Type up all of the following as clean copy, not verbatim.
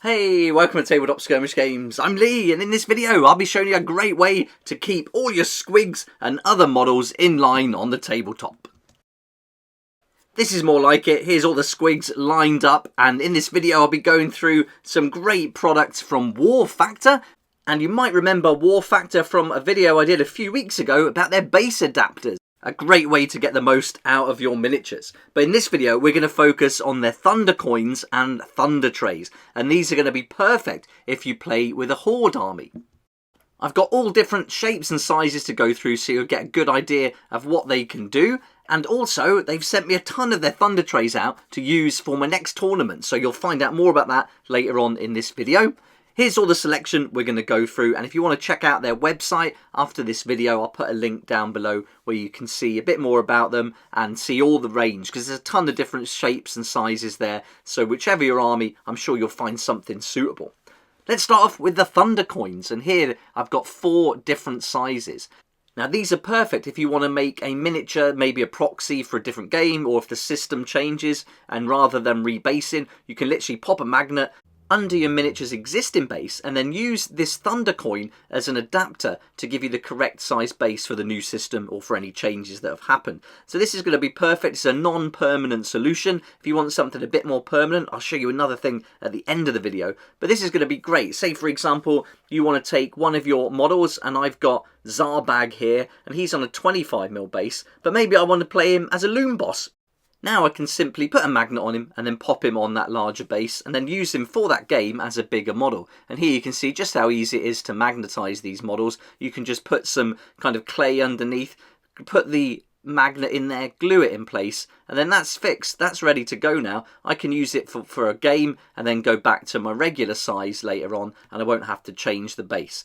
Hey, welcome to Tabletop Skirmish Games. I'm Lee, and in this video I'll be showing you a great way to keep all your squigs and other models in line on the tabletop. This is more like it. Here's all the squigs lined up, and in this video I'll be going through some great products from War Factor. And you might remember War Factor from a video I did a few weeks ago about their base adapters. A great way to get the most out of your miniatures. But in this video, we're going to focus on their Thunder Coins and Thunder Trays. And these are going to be perfect if you play with a Horde army. I've got all different shapes and sizes to go through so you'll get a good idea of what they can do. And also, they've sent me a ton of their Thunder Trays out to use for my next tournament. So you'll find out more about that later on in this video. Here's all the selection we're going to go through, and if you want to check out their website after this video, I'll put a link down below where you can see a bit more about them and see all the range, because there's a ton of different shapes and sizes there, so whichever your army, I'm sure you'll find something suitable. Let's start off with the Thunder Coins, and here I've got 4 different sizes. Now these are perfect if you want to make a miniature, maybe a proxy for a different game, or if the system changes, and rather than rebasing, you can literally pop a magnet under your miniature's existing base and then use this Thunder Coin as an adapter to give you the correct size base for the new system or for any changes that have happened. So this is going to be perfect. It's a non-permanent solution. If you want something a bit more permanent, I'll show you another thing at the end of the video. But this is going to be great. Say for example, you want to take one of your models, and I've got Zarbag here and he's on a 25mm base, but maybe I want to play him as a Loom Boss. Now I can simply put a magnet on him and then pop him on that larger base and then use him for that game as a bigger model. And here you can see just how easy it is to magnetize these models. You can just put some kind of clay underneath, put the magnet in there, glue it in place, and then that's fixed. That's ready to go now. I can use it for a game and then go back to my regular size later on, and I won't have to change the base.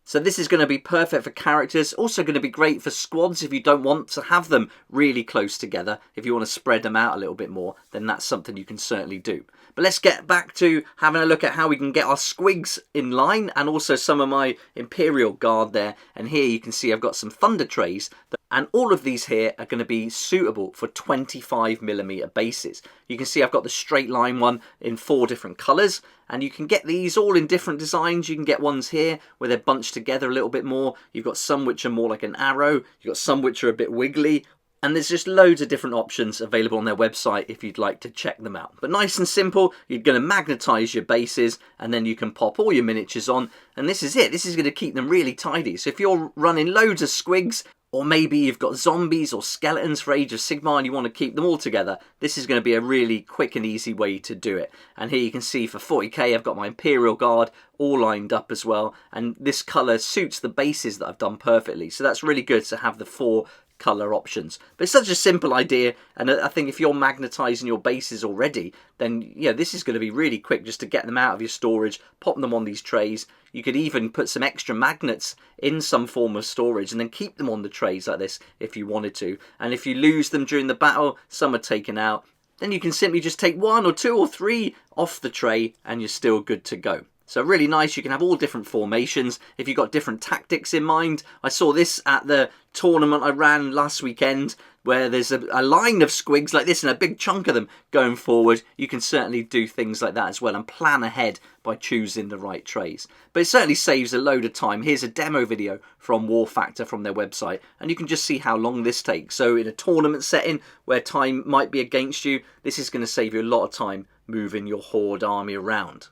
So this is going to be perfect for characters, also going to be great for squads if you don't want to have them really close together. If you want to spread them out a little bit more, then that's something you can certainly do. But let's get back to having a look at how we can get our squigs in line, and also some of my Imperial Guard there. And here you can see I've got some Thunder Trays, and all of these here are going to be suitable for 25mm bases. You can see I've got the straight line one in 4 different colours, and you can get these all in different designs. You can get ones here where they're bunched together a little bit more. You've got some which are more like an arrow. You've got some which are a bit wiggly. And there's just loads of different options available on their website if you'd like to check them out. But nice and simple, you're going to magnetize your bases and then you can pop all your miniatures on. And this is it. This is going to keep them really tidy. So if you're running loads of squigs, or maybe you've got zombies or skeletons for Age of Sigmar and you want to keep them all together, this is going to be a really quick and easy way to do it. And here you can see for 40k I've got my Imperial Guard all lined up as well. And this colour suits the bases that I've done perfectly. So that's really good to have the 4 colour options. But it's such a simple idea, and I think if you're magnetizing your bases already, then yeah, this is going to be really quick just to get them out of your storage, pop them on these trays. You could even put some extra magnets in some form of storage and then keep them on the trays like this if you wanted to. And if you lose them during the battle, some are taken out, then you can simply just take 1 or 2 or 3 off the tray and you're still good to go. So really nice. You can have all different formations if you've got different tactics in mind. I saw this at the tournament I ran last weekend where there's a line of squigs like this and a big chunk of them going forward. You can certainly do things like that as well and plan ahead by choosing the right trays. But it certainly saves a load of time. Here's a demo video from War Factor from their website, and you can just see how long this takes. So in a tournament setting where time might be against you, this is going to save you a lot of time moving your Horde army around.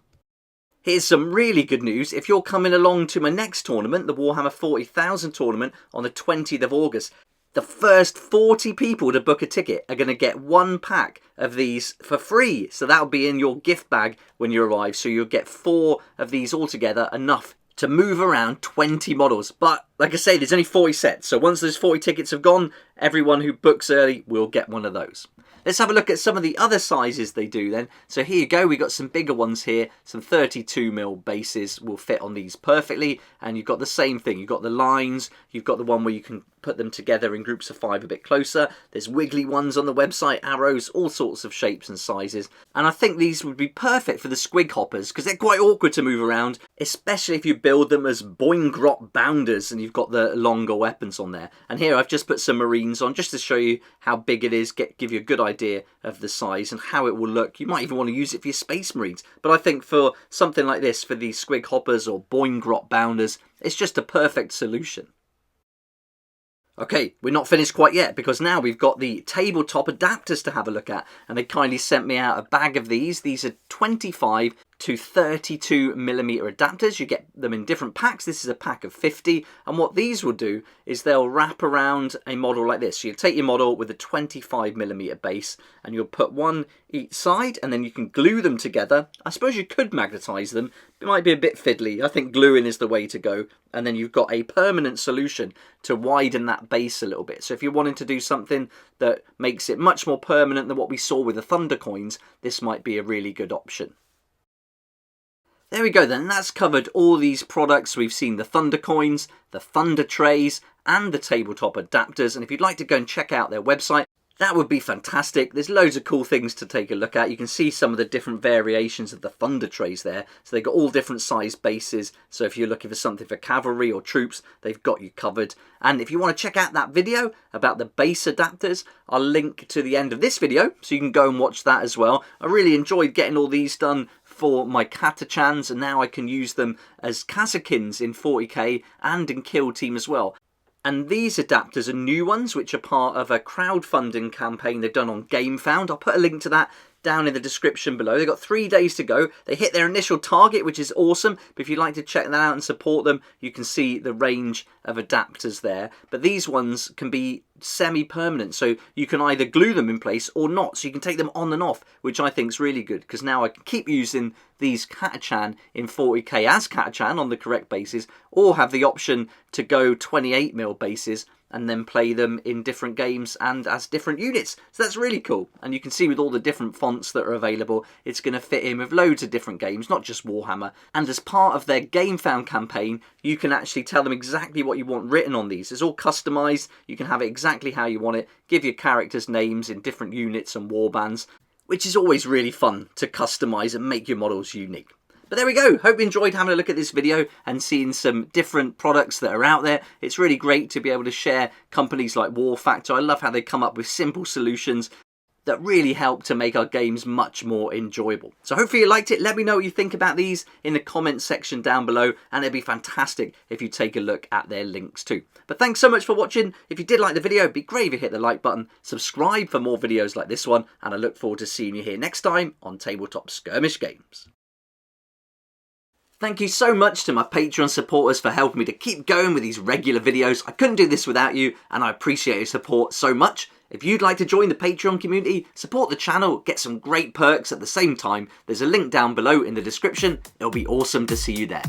Here's some really good news. If you're coming along to my next tournament, the Warhammer 40,000 tournament on the 20th of August, the first 40 people to book a ticket are going to get 1 pack of these for free. So that'll be in your gift bag when you arrive. So you'll get 4 of these altogether, enough to move around 20 models. But like I say, there's only 40 sets. So once those 40 tickets have gone, everyone who books early will get one of those. Let's have a look at some of the other sizes they do then. So here you go, we've got some bigger ones here. Some 32mm bases will fit on these perfectly. And you've got the same thing. You've got the lines. You've got the one where you can put them together in groups of 5 a bit closer. There's wiggly ones on the website, arrows, all sorts of shapes and sizes. And I think these would be perfect for the squig hoppers because they're quite awkward to move around, especially if you build them as Boingrot Bounders and you've got the longer weapons on there. And here I've just put some Marines on just to show you how big it is, give you a good idea idea of the size and how it will look. You might even want to use it for your Space Marines. But I think for something like this, for the Squig Hoppers or Boingrot Bounders, it's just a perfect solution. Okay, we're not finished quite yet, because now we've got the tabletop adapters to have a look at, and they kindly sent me out a bag of these. These are 25 to 32mm adapters. You get them in different packs. This is a pack of 50, and what these will do is they'll wrap around a model like this. So you'll take your model with a 25mm base, and you'll put one each side, and then you can glue them together. I suppose you could magnetize them. It might be a bit fiddly. I think gluing is the way to go, and then you've got a permanent solution to widen that base a little bit. So if you're wanting to do something that makes it much more permanent than what we saw with the Thunder coins, this might be a really good option. There we go then, that's covered all these products. We've seen the Thunder coins, the Thunder trays, and the tabletop adapters. And if you'd like to go and check out their website, that would be fantastic. There's loads of cool things to take a look at. You can see some of the different variations of the Thunder trays there. So they've got all different size bases. So if you're looking for something for cavalry or troops, they've got you covered. And if you want to check out that video about the base adapters, I'll link to the end of this video, so you can go and watch that as well. I really enjoyed getting all these done for my Catachans, and now I can use them as Kazakins in 40k and in Kill Team as well. And these adapters are new ones, which are part of a crowdfunding campaign they've done on GameFound. I'll put a link to that down in the description below. They've got 3 days to go. They hit their initial target, which is awesome. But if you'd like to check that out and support them, you can see the range of adapters there. But these ones can be semi-permanent, so you can either glue them in place or not. So you can take them on and off, which I think is really good, because now I can keep using these Catachan in 40k as Catachan on the correct bases, or have the option to go 28mm bases and then play them in different games and as different units. So that's really cool. And you can see with all the different fonts that are available, it's going to fit in with loads of different games, not just Warhammer. And as part of their GameFound campaign, you can actually tell them exactly what you want written on these. It's all customized. You can have it exactly how you want it. Give your characters names in different units and warbands, which is always really fun to customize and make your models unique. But there we go. Hope you enjoyed having a look at this video and seeing some different products that are out there. It's really great to be able to share companies like War Factor. I love how they come up with simple solutions that really help to make our games much more enjoyable. So hopefully you liked it. Let me know what you think about these in the comments section down below, and it'd be fantastic if you take a look at their links too. But thanks so much for watching. If you did like the video, it'd be great if you hit the like button, subscribe for more videos like this one, and I look forward to seeing you here next time on Tabletop Skirmish Games. Thank you so much to my Patreon supporters for helping me to keep going with these regular videos. I couldn't do this without you, and I appreciate your support so much. If you'd like to join the Patreon community, support the channel, get some great perks at the same time, there's a link down below in the description. It'll be awesome to see you there.